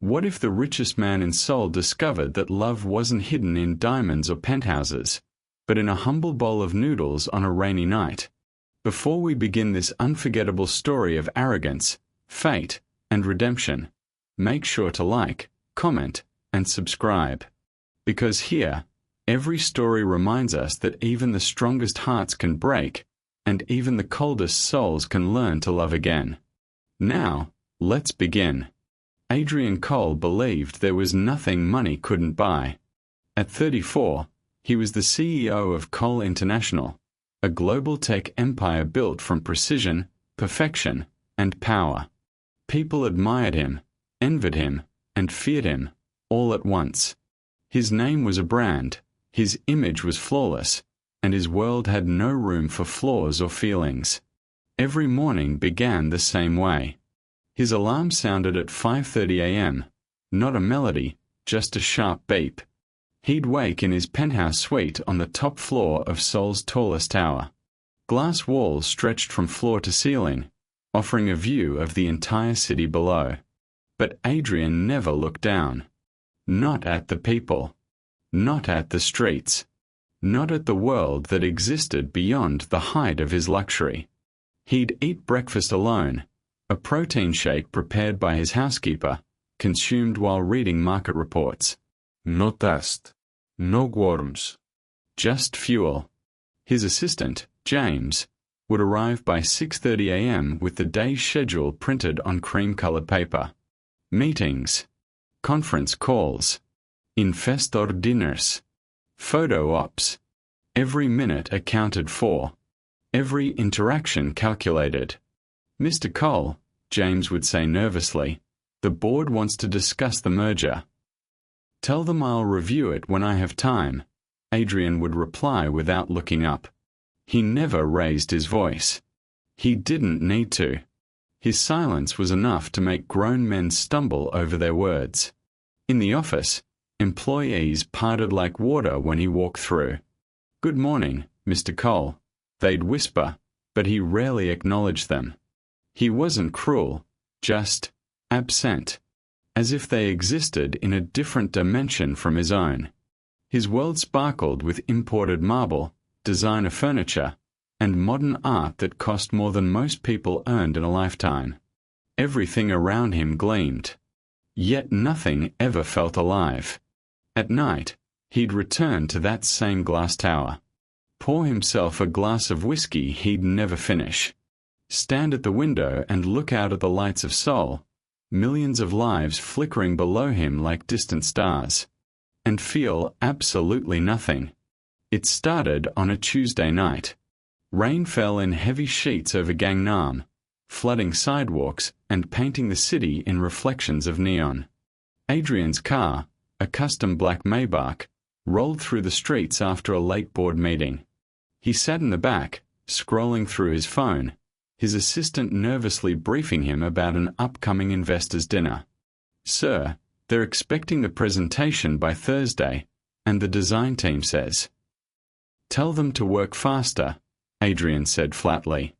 What if the richest man in Seoul discovered that love wasn't hidden in diamonds or penthouses, but in a humble bowl of noodles on a rainy night? Before we begin this unforgettable story of arrogance, fate, and redemption, make sure to like, comment, and subscribe. Because here, every story reminds us that even the strongest hearts can break, and even the coldest souls can learn to love again. Now, let's begin. Adrian Cole believed there was nothing money couldn't buy. At 34, he was the CEO of Cole International, a global tech empire built from precision, perfection, and power. People admired him, envied him, and feared him, all at once. His name was a brand, his image was flawless, and his world had no room for flaws or feelings. Every morning began the same way. His alarm sounded at 5:30 a.m., not a melody, just a sharp beep. He'd wake in his penthouse suite on the top floor of Seoul's tallest tower. Glass walls stretched from floor to ceiling, offering a view of the entire city below. But Adrian never looked down. Not at the people. Not at the streets. Not at the world that existed beyond the height of his luxury. He'd eat breakfast alone, a protein shake prepared by his housekeeper, consumed while reading market reports. No dust. No worms. Just fuel. His assistant, James, would arrive by 6:30 a.m. with the day's schedule printed on cream-colored paper. Meetings. Conference calls. Investor dinners. Photo ops. Every minute accounted for. Every interaction calculated. "Mr. Cole," James would say nervously, "the board wants to discuss the merger." "Tell them I'll review it when I have time," Adrian would reply without looking up. He never raised his voice. He didn't need to. His silence was enough to make grown men stumble over their words. In the office, employees parted like water when he walked through. "Good morning, Mr. Cole," they'd whisper, but he rarely acknowledged them. He wasn't cruel, just absent, as if they existed in a different dimension from his own. His world sparkled with imported marble, designer furniture, and modern art that cost more than most people earned in a lifetime. Everything around him gleamed. Yet nothing ever felt alive. At night, he'd return to that same glass tower. Pour himself a glass of whiskey he'd never finish. Stand at the window and look out at the lights of Seoul, millions of lives flickering below him like distant stars, and feel absolutely nothing. It started on a Tuesday night. Rain fell in heavy sheets over Gangnam, flooding sidewalks and painting the city in reflections of neon. Adrian's car, a custom black Maybach, rolled through the streets after a late board meeting. He sat in the back, scrolling through his phone, his assistant nervously briefing him about an upcoming investors' dinner. "Sir, they're expecting the presentation by Thursday, and the design team says." "Tell them to work faster," Adrian said flatly.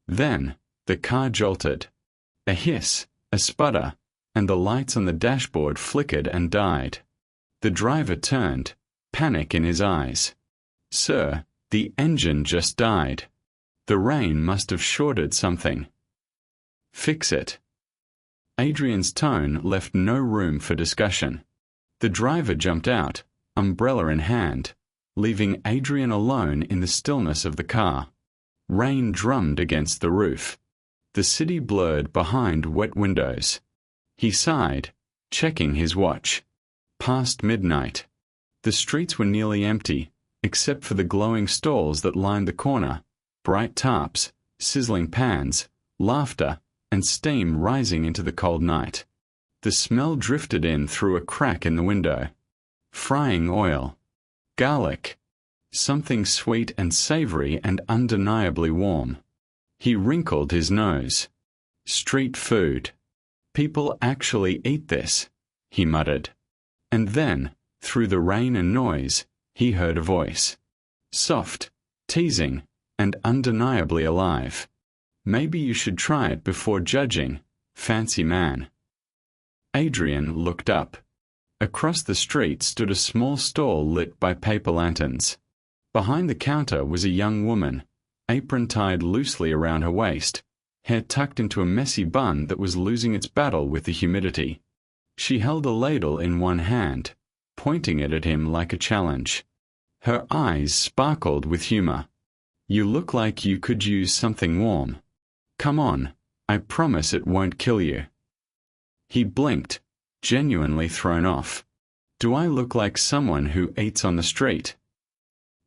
Then, the car jolted. A hiss, a sputter, and the lights on the dashboard flickered and died. The driver turned, panic in his eyes. "Sir, the engine just died. The rain must have shorted something. Fix it." Adrian's tone left no room for discussion. The driver jumped out, umbrella in hand, leaving Adrian alone in the stillness of the car. Rain drummed against the roof. The city blurred behind wet windows. He sighed, checking his watch. Past midnight. The streets were nearly empty, except for the glowing stalls that lined the corner, bright tarps, sizzling pans, laughter, and steam rising into the cold night. The smell drifted in through a crack in the window. Frying oil. Garlic. Something sweet and savory and undeniably warm. He wrinkled his nose. Street food. "People actually eat this," he muttered. And then, through the rain and noise, he heard a voice. Soft, teasing, and undeniably alive. "Maybe you should try it before judging, fancy man." Adrian looked up. Across the street stood a small stall lit by paper lanterns. Behind the counter was a young woman, apron tied loosely around her waist, hair tucked into a messy bun that was losing its battle with the humidity. She held a ladle in one hand, pointing it at him like a challenge. Her eyes sparkled with humor. "You look like you could use something warm. Come on, I promise it won't kill you." He blinked, genuinely thrown off. "Do I look like someone who eats on the street?"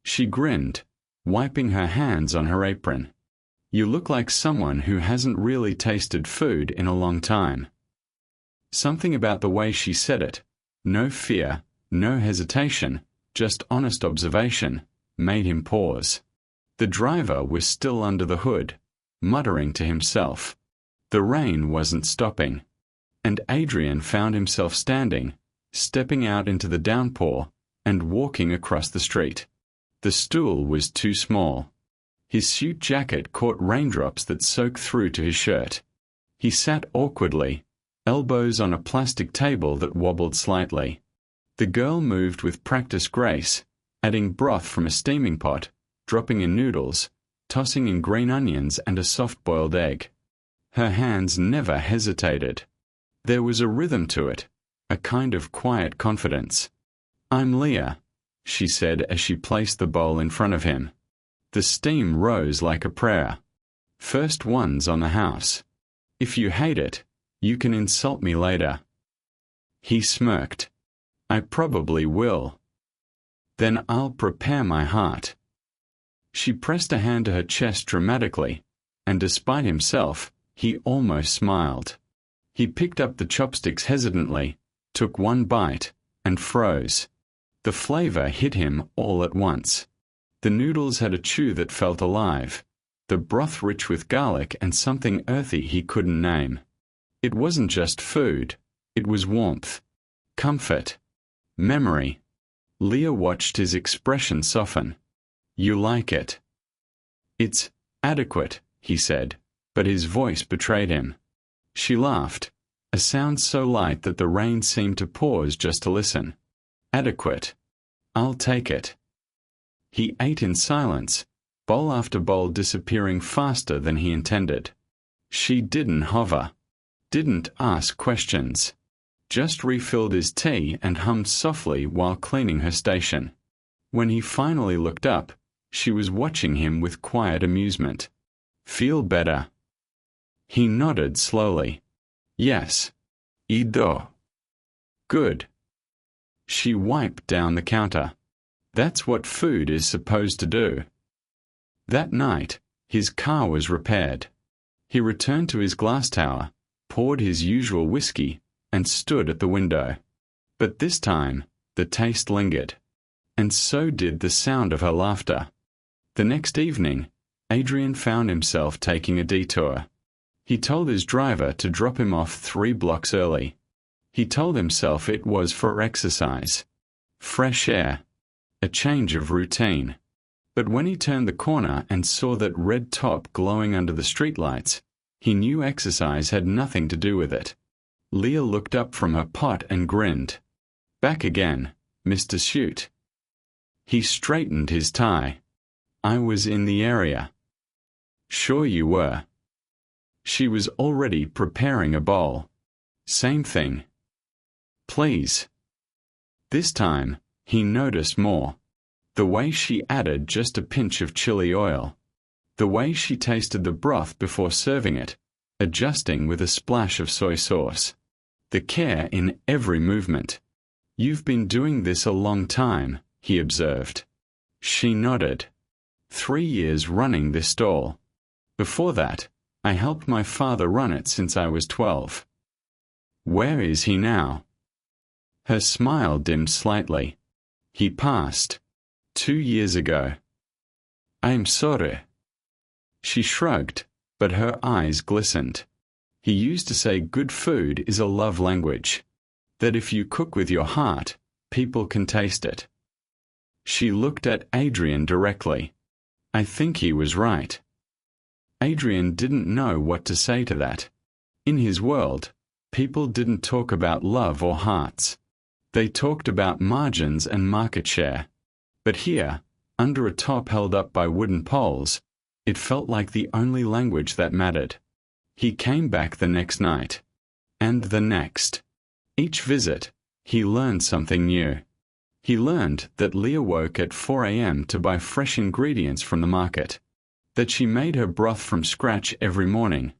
She grinned, wiping her hands on her apron. "You look like someone who hasn't really tasted food in a long time." Something about the way she said it, no fear, no hesitation, just honest observation, made him pause. The driver was still under the hood, muttering to himself. The rain wasn't stopping. And Adrian found himself standing, stepping out into the downpour, and walking across the street. The stool was too small. His suit jacket caught raindrops that soaked through to his shirt. He sat awkwardly, elbows on a plastic table that wobbled slightly. The girl moved with practiced grace, adding broth from a steaming pot, dropping in noodles, tossing in green onions and a soft-boiled egg. Her hands never hesitated. There was a rhythm to it, a kind of quiet confidence. "I'm Leah," she said as she placed the bowl in front of him. The steam rose like a prayer. "First one's on the house. If you hate it, you can insult me later." He smirked. "I probably will. Then I'll prepare my heart." She pressed a hand to her chest dramatically, and despite himself, he almost smiled. He picked up the chopsticks hesitantly, took one bite, and froze. The flavor hit him all at once. The noodles had a chew that felt alive, the broth rich with garlic and something earthy he couldn't name. It wasn't just food, it was warmth, comfort, memory. Leah watched his expression soften. "You like it?" "It's adequate," he said, but his voice betrayed him. She laughed, a sound so light that the rain seemed to pause just to listen. "Adequate. I'll take it." He ate in silence, bowl after bowl disappearing faster than he intended. She didn't hover, didn't ask questions, just refilled his tea and hummed softly while cleaning her station. When he finally looked up, she was watching him with quiet amusement. "Feel better?" He nodded slowly. "Yes. I do." "Good." She wiped down the counter. That's what food is supposed to do. That night, his car was repaired. He returned to his glass tower, poured his usual whiskey, and stood at the window. But this time, the taste lingered. And so did the sound of her laughter. The next evening, Adrian found himself taking a detour. He told his driver to drop him off 3 blocks early. He told himself it was for exercise, fresh air, a change of routine. But when he turned the corner and saw that red top glowing under the streetlights, he knew exercise had nothing to do with it. Leah looked up from her pot and grinned. "Back again, Mr. Shoot." He straightened his tie. "I was in the area." "Sure you were." She was already preparing a bowl. "Same thing." "Please." This time, he noticed more. The way she added just a pinch of chili oil. The way she tasted the broth before serving it, adjusting with a splash of soy sauce. The care in every movement. "You've been doing this a long time," he observed. She nodded. 3 years running this stall. Before that, I helped my father run it since I was 12. Where is he now? Her smile dimmed slightly. He passed. 2 years ago. I'm sorry. She shrugged, but her eyes glistened. He used to say good food is a love language. That if you cook with your heart, people can taste it. She looked at Adrian directly. I think he was right. Adrian didn't know what to say to that. In his world, People didn't talk about love or hearts. They talked about margins and market share. But here, under a top held up by wooden poles, it felt like the only language that mattered. He came back the next night. And the next. Each visit, he learned something new. He learned that Leah woke at 4 a.m. to buy fresh ingredients from the market. That she made her broth from scratch every morning,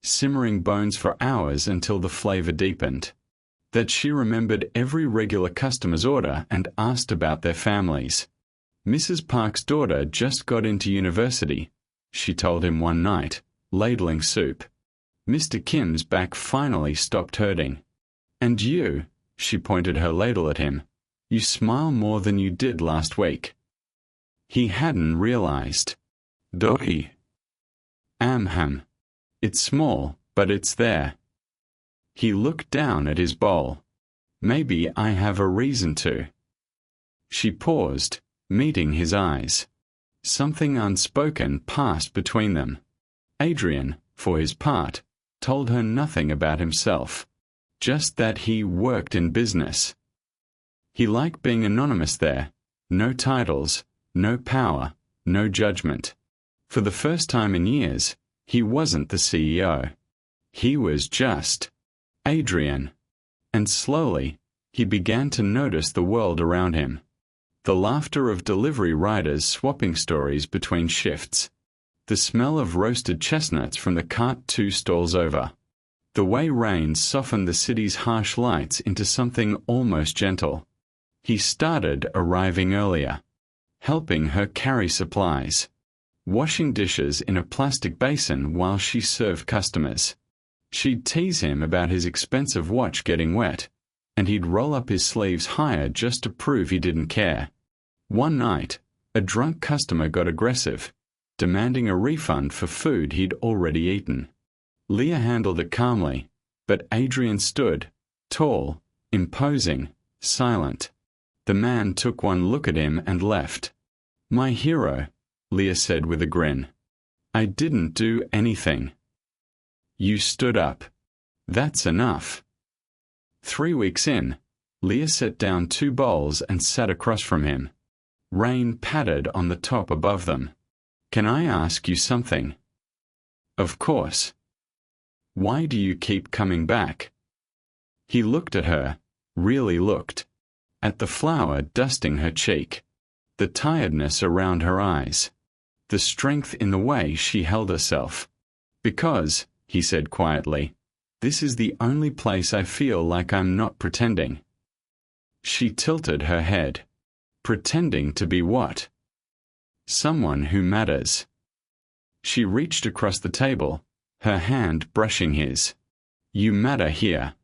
simmering bones for hours until the flavor deepened. That she remembered every regular customer's order and asked about their families. Mrs. Park's daughter just got into university, she told him one night, ladling soup. Mr. Kim's back finally stopped hurting. And you, she pointed her ladle at him, you smile more than you did last week. He hadn't realized. Doi. Amham. It's small, but it's there. He looked down at his bowl. Maybe I have a reason to. She paused, meeting his eyes. Something unspoken passed between them. Adrian, for his part, told her nothing about himself, just that he worked in business. He liked being anonymous there, no titles, no power, no judgment. For the first time in years, he wasn't the CEO. He was just Adrian. And slowly, he began to notice the world around him. The laughter of delivery riders swapping stories between shifts. The smell of roasted chestnuts from the cart 2 stalls over. The way rain softened the city's harsh lights into something almost gentle. He started arriving earlier, helping her carry supplies, washing dishes in a plastic basin while she served customers. She'd tease him about his expensive watch getting wet, and he'd roll up his sleeves higher just to prove he didn't care. One night, a drunk customer got aggressive, demanding a refund for food he'd already eaten. Leah handled it calmly, but Adrian stood, tall, imposing, silent. The man took one look at him and left. "My hero," Leah said with a grin. "I didn't do anything." "You stood up. That's enough." 3 weeks in, Leah set down 2 bowls and sat across from him. Rain pattered on the top above them. "Can I ask you something?" "Of course." "Why do you keep coming back?" He looked at her, really looked. At the flour dusting her cheek. The tiredness around her eyes. The strength in the way she held herself. "Because," he said quietly, "this is the only place I feel like I'm not pretending." She tilted her head. Pretending to be what? Someone who matters. She reached across the table, her hand brushing his. "You matter here."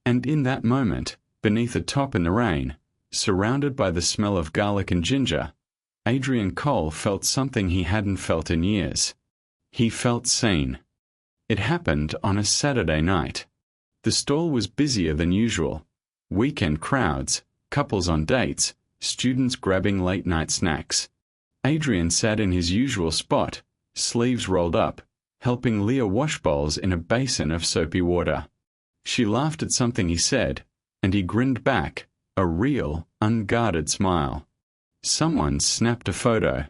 And in that moment, beneath a top in the rain, surrounded by the smell of garlic and ginger, Adrian Cole felt something he hadn't felt in years. He felt seen. It happened on a Saturday night. The stall was busier than usual. Weekend crowds, couples on dates, students grabbing late-night snacks. Adrian sat in his usual spot, sleeves rolled up, helping Leah wash bowls in a basin of soapy water. She laughed at something he said, and he grinned back, a real, unguarded smile. Someone snapped a photo.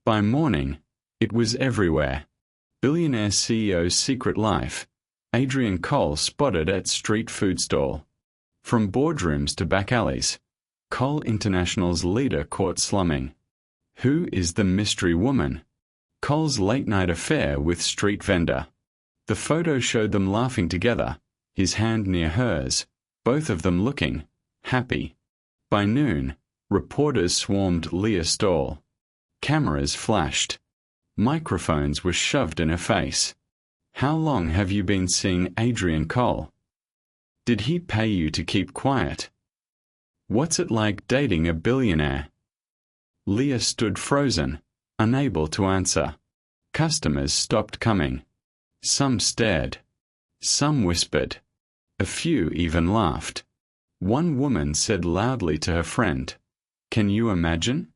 By morning, it was everywhere. Billionaire CEO's secret life, Adrian Cole spotted at street food stall. From boardrooms to back alleys, Cole International's leader caught slumming. Who is the mystery woman? Cole's late-night affair with street vendor. The photo showed them laughing together, his hand near hers, both of them looking happy. By noon, reporters swarmed Leah's stall. Cameras flashed. Microphones were shoved in her face. "How long have you been seeing Adrian Cole? Did he pay you to keep quiet? What's it like dating a billionaire?" Leah stood frozen, unable to answer. Customers stopped coming. Some stared. Some whispered. A few even laughed. One woman said loudly to her friend, "Can you imagine?"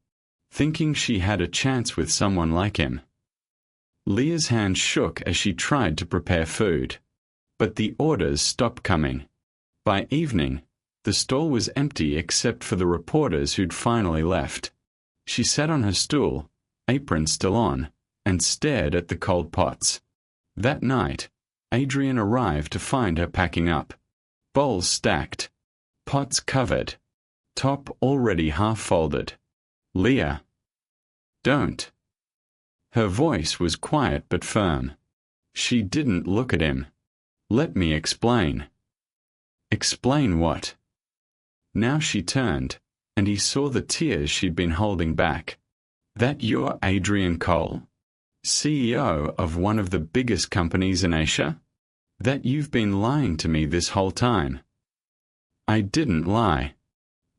Thinking she had a chance with someone like him. Leah's hand shook as she tried to prepare food. But the orders stopped coming. By evening, the stall was empty except for the reporters who'd finally left. She sat on her stool, apron still on, and stared at the cold pots. That night, Adrian arrived to find her packing up. Bowls stacked, pots covered, top already half folded. "Leah, don't." Her voice was quiet but firm. She didn't look at him. "Let me explain." "Explain what?" Now she turned, and he saw the tears she'd been holding back. "That you're Adrian Cole, CEO of one of the biggest companies in Asia? That you've been lying to me this whole time?" "I didn't lie.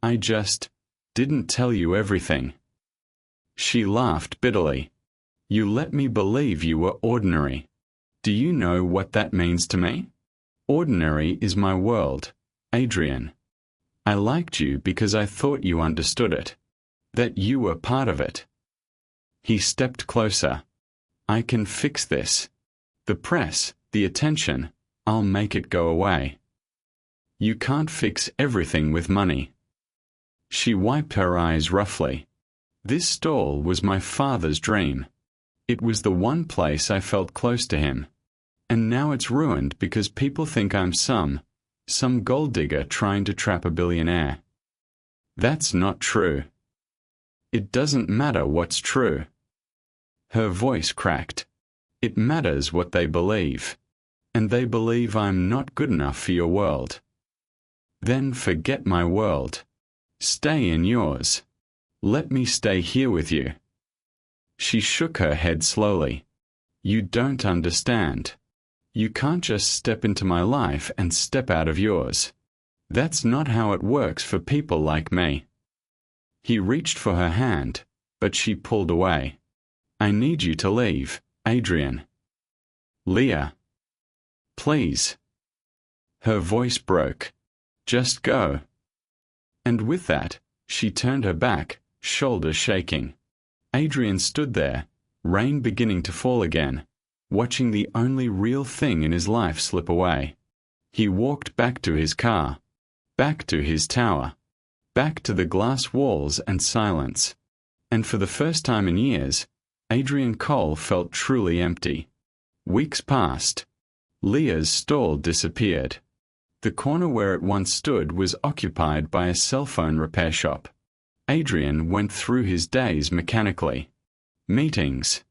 I just didn't tell you everything." She laughed bitterly. "You let me believe you were ordinary. Do you know what that means to me? Ordinary is my world, Adrian. I liked you because I thought you understood it, that you were part of it." He stepped closer. "I can fix this. The press, the attention, I'll make it go away." "You can't fix everything with money." She wiped her eyes roughly. "This stall was my father's dream. It was the one place I felt close to him. And now it's ruined because people think I'm some gold digger trying to trap a billionaire." "That's not true." "It doesn't matter what's true." Her voice cracked. "It matters what they believe. And they believe I'm not good enough for your world." "Then forget my world. Stay in yours. Let me stay here with you." She shook her head slowly. "You don't understand. You can't just step into my life and step out of yours. That's not how it works for people like me." He reached for her hand, but she pulled away. "I need you to leave, Adrian." "Leah. Please." Her voice broke. "Just go." And with that, she turned her back, shoulders shaking. Adrian stood there, rain beginning to fall again, watching the only real thing in his life slip away. He walked back to his car, back to his tower, back to the glass walls and silence. And for the first time in years, Adrian Cole felt truly empty. Weeks passed. Leah's stall disappeared. The corner where it once stood was occupied by a cell phone repair shop. Adrian went through his days mechanically. Meetings,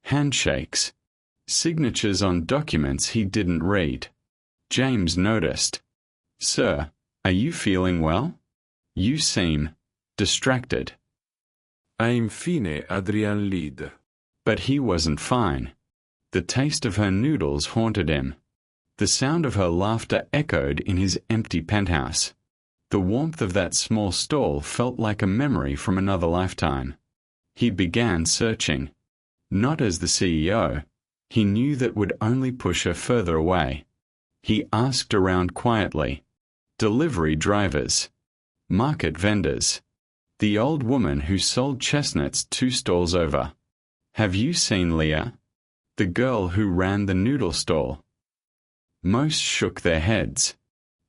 handshakes, signatures on documents he didn't read. James noticed. "Sir, are you feeling well? You seem distracted." I'm fine, Adrian Lead. But he wasn't fine. The taste of her noodles haunted him. The sound of her laughter echoed in his empty penthouse. The warmth of that small stall felt like a memory from another lifetime. He began searching. Not as the CEO. He knew that would only push her further away. He asked around quietly. Delivery drivers. Market vendors. The old woman who sold chestnuts 2 stalls over. "Have you seen Leah? The girl who ran the noodle stall?" Most shook their heads.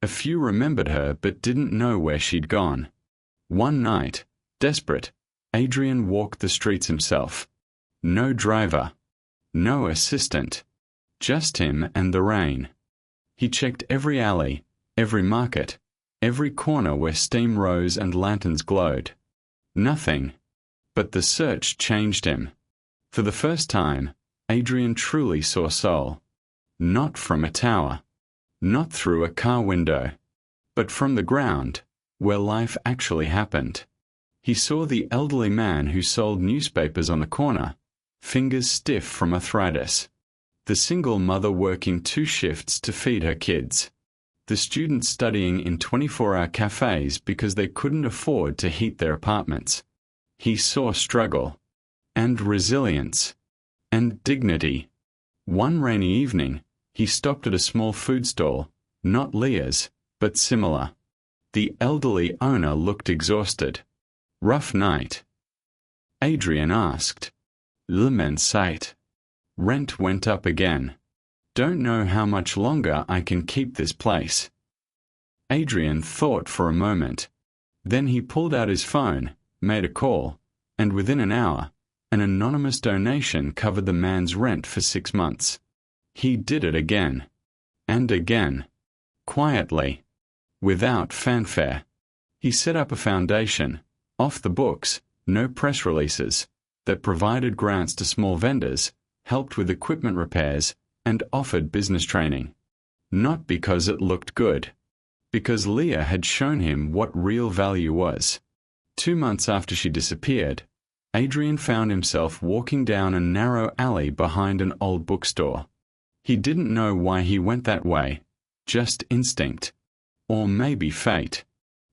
A few remembered her but didn't know where she'd gone. One night, desperate, Adrian walked the streets himself. No driver. No assistant. Just him and the rain. He checked every alley, every market, every corner where steam rose and lanterns glowed. Nothing. But the search changed him. For the first time, Adrian truly saw Seoul. Not from a tower. Not through a car window. But from the ground, where life actually happened. He saw the elderly man who sold newspapers on the corner, fingers stiff from arthritis. The single mother working 2 shifts to feed her kids. The students studying in 24-hour cafes because they couldn't afford to heat their apartments. He saw struggle. And resilience. And dignity. One rainy evening, he stopped at a small food stall, not Leah's, but similar. The elderly owner looked exhausted. "Rough night?" Adrian asked. "Lemon sight." Rent went up again. Don't know how much longer I can keep this place." Adrian thought for a moment. Then he pulled out his phone, made a call, and within an hour, an anonymous donation covered the man's rent for 6 months. He did it again. And again. Quietly. Without fanfare. He set up a foundation, off the books, no press releases, that provided grants to small vendors, helped with equipment repairs, and offered business training. Not because it looked good. Because Leah had shown him what real value was. 2 months after she disappeared, Adrian found himself walking down a narrow alley behind an old bookstore. He didn't know why he went that way, just instinct. Or maybe fate.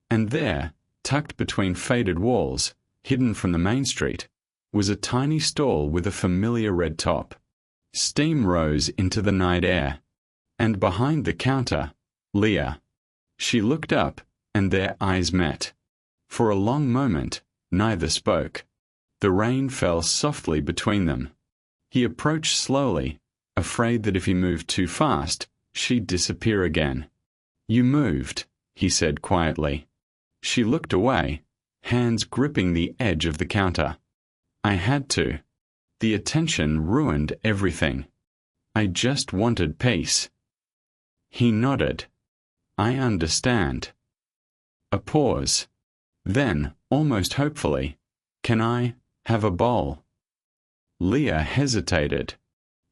And there, tucked between faded walls, hidden from the main street, was a tiny stall with a familiar red top. Steam rose into the night air. And behind the counter, Leah. She looked up, and their eyes met. For a long moment, neither spoke. The rain fell softly between them. He approached slowly, afraid that if he moved too fast, she'd disappear again. "You moved," he said quietly. She looked away, hands gripping the edge of the counter. "I had to. The attention ruined everything. I just wanted peace." He nodded. "I understand." A pause. Then, almost hopefully, "Can I have a bowl?" Leah hesitated.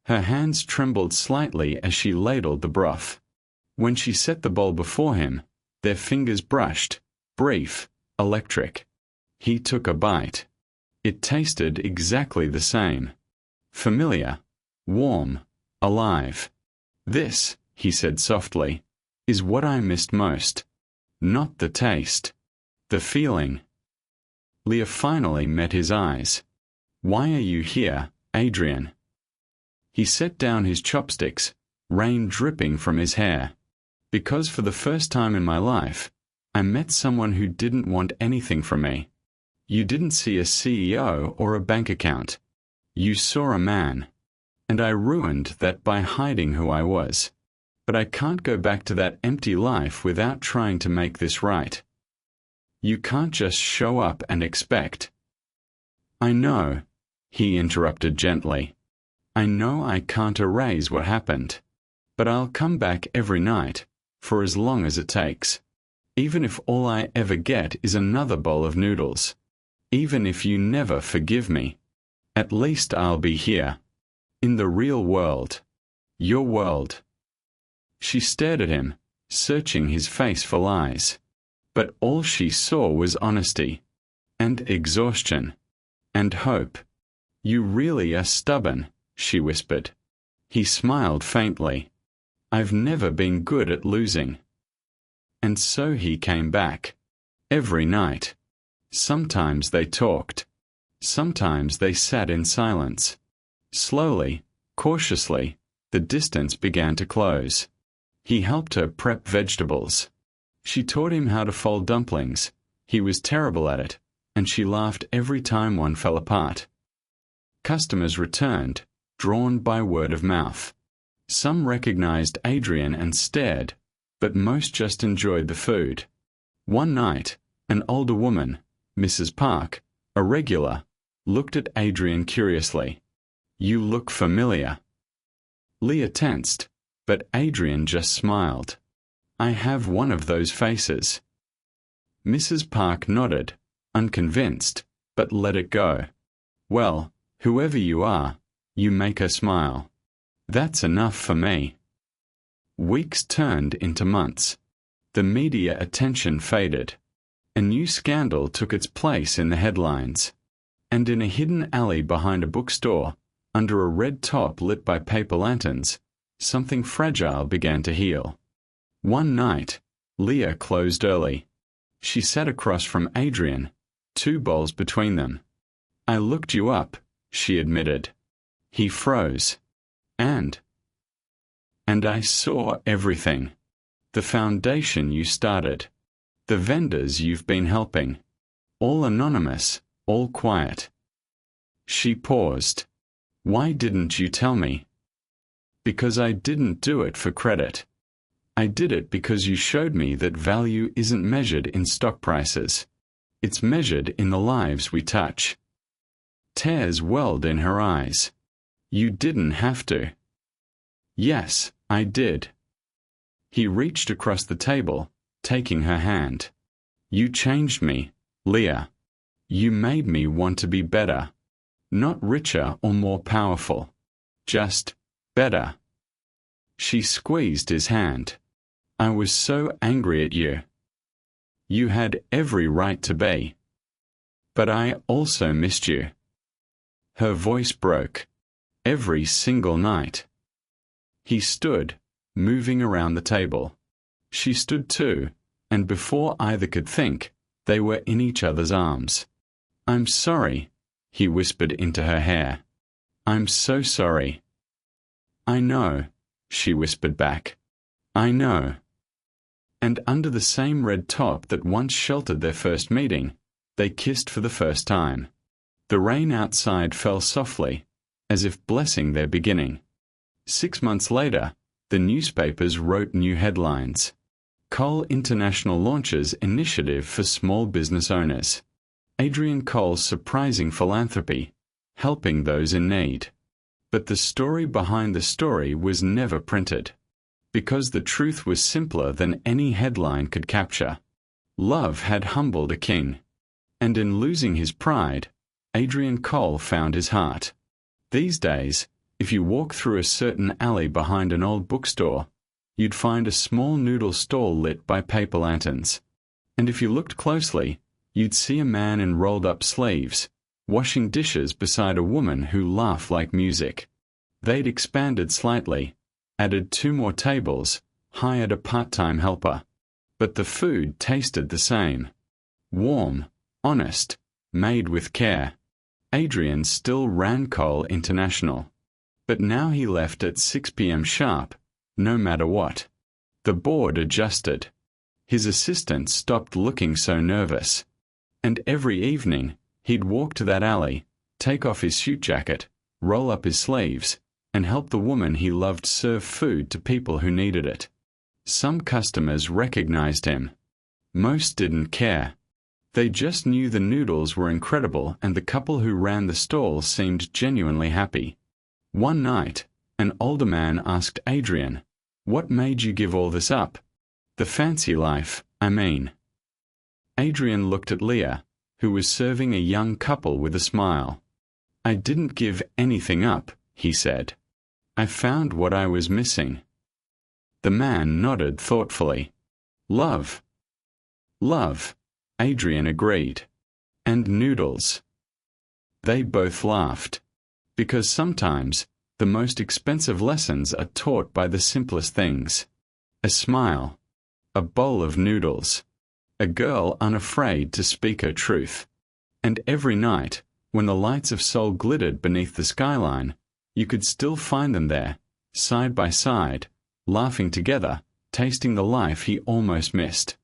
Her hands trembled slightly as she ladled the broth. When she set the bowl before him, their fingers brushed, brief, electric. He took a bite. It tasted exactly the same. Familiar, warm, alive. "This," he said softly, "is what I missed most. Not the taste. The feeling." Leah finally met his eyes. "Why are you here, Adrian?" He set down his chopsticks, rain dripping from his hair. "Because for the first time in my life, I met someone who didn't want anything from me. You didn't see a CEO or a bank account. You saw a man. And I ruined that by hiding who I was. But I can't go back to that empty life without trying to make this right. You can't just show up and expect." "I know," he interrupted gently. "I know I can't erase what happened. But I'll come back every night, for as long as it takes. Even if all I ever get is another bowl of noodles. Even if you never forgive me. At least I'll be here. In the real world. Your world." She stared at him, searching his face for lies. But all she saw was honesty. And exhaustion. And hope. "You really are stubborn," she whispered. He smiled faintly. "I've never been good at losing." And so he came back. Every night. Sometimes they talked. Sometimes they sat in silence. Slowly, cautiously, the distance began to close. He helped her prep vegetables. She taught him how to fold dumplings. He was terrible at it, and she laughed every time one fell apart. Customers returned, drawn by word of mouth. Some recognized Adrian and stared, but most just enjoyed the food. One night, an older woman, Mrs. Park, a regular, looked at Adrian curiously. "You look familiar." Leah tensed, but Adrian just smiled. "I have one of those faces." Mrs. Park nodded, unconvinced, but let it go. "Well, whoever you are, you make her smile. That's enough for me." Weeks turned into months. The media attention faded. A new scandal took its place in the headlines. And in a hidden alley behind a bookstore, under a red top lit by paper lanterns, something fragile began to heal. One night, Leah closed early. She sat across from Adrian, 2 bowls between them. "I looked you up," she admitted. He froze. And I saw everything. The foundation you started. The vendors you've been helping. All anonymous, all quiet. She paused. "Why didn't you tell me?" Because I didn't do it for credit. I did it because you showed me that value isn't measured in stock prices. It's measured in the lives we touch. Tears welled in her eyes. You didn't have to. Yes, I did. He reached across the table, taking her hand. You changed me, Leah. You made me want to be better. Not richer or more powerful. Just better. She squeezed his hand. I was so angry at you. You had every right to be. But I also missed you. Her voice broke. Every single night. He stood, moving around the table. She stood too, and before either could think, they were in each other's arms. I'm sorry, he whispered into her hair. I'm so sorry. I know, she whispered back. I know. And under the same red top that once sheltered their first meeting, they kissed for the first time. The rain outside fell softly, as if blessing their beginning. 6 months later, the newspapers wrote new headlines. Cole International launches initiative for small business owners. Adrian Cole's surprising philanthropy, helping those in need. But the story behind the story was never printed. Because the truth was simpler than any headline could capture. Love had humbled a king. And in losing his pride, Adrian Cole found his heart. These days, if you walk through a certain alley behind an old bookstore, you'd find a small noodle stall lit by paper lanterns. And if you looked closely, you'd see a man in rolled-up sleeves, washing dishes beside a woman who laughed like music. They'd expanded slightly, added 2 more tables, hired a part-time helper. But the food tasted the same. Warm, honest, made with care. Adrian still ran Cole International. But now he left at 6 p.m. sharp, no matter what. The board adjusted. His assistant stopped looking so nervous. And every evening, he'd walk to that alley, take off his suit jacket, roll up his sleeves, and help the woman he loved serve food to people who needed it. Some customers recognized him. Most didn't care. They just knew the noodles were incredible and the couple who ran the stall seemed genuinely happy. One night, an older man asked Adrian, "What made you give all this up? The fancy life, I mean." Adrian looked at Leah, who was serving a young couple with a smile. "I didn't give anything up," he said. "I found what I was missing." The man nodded thoughtfully. "Love." "Love," Adrian agreed. "And noodles." They both laughed. Because sometimes, the most expensive lessons are taught by the simplest things. A smile. A bowl of noodles. A girl unafraid to speak her truth. And every night, when the lights of Seoul glittered beneath the skyline, you could still find them there, side by side, laughing together, tasting the life he almost missed.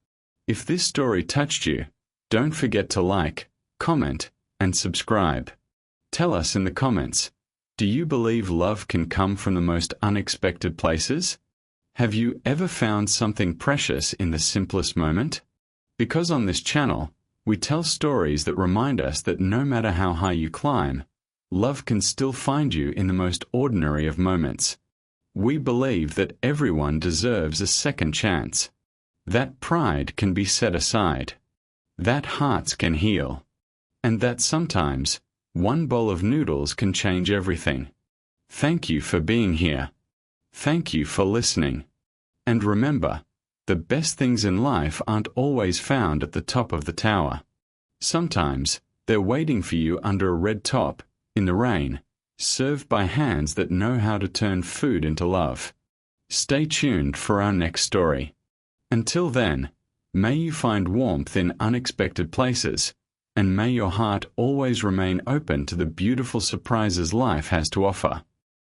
If this story touched you, don't forget to like, comment, and subscribe. Tell us in the comments, do you believe love can come from the most unexpected places? Have you ever found something precious in the simplest moment? Because on this channel, we tell stories that remind us that no matter how high you climb, love can still find you in the most ordinary of moments. We believe that everyone deserves a second chance. That pride can be set aside. That hearts can heal. And that sometimes, one bowl of noodles can change everything. Thank you for being here. Thank you for listening. And remember, the best things in life aren't always found at the top of the tower. Sometimes, they're waiting for you under a red top, in the rain, served by hands that know how to turn food into love. Stay tuned for our next story. Until then, may you find warmth in unexpected places, and may your heart always remain open to the beautiful surprises life has to offer.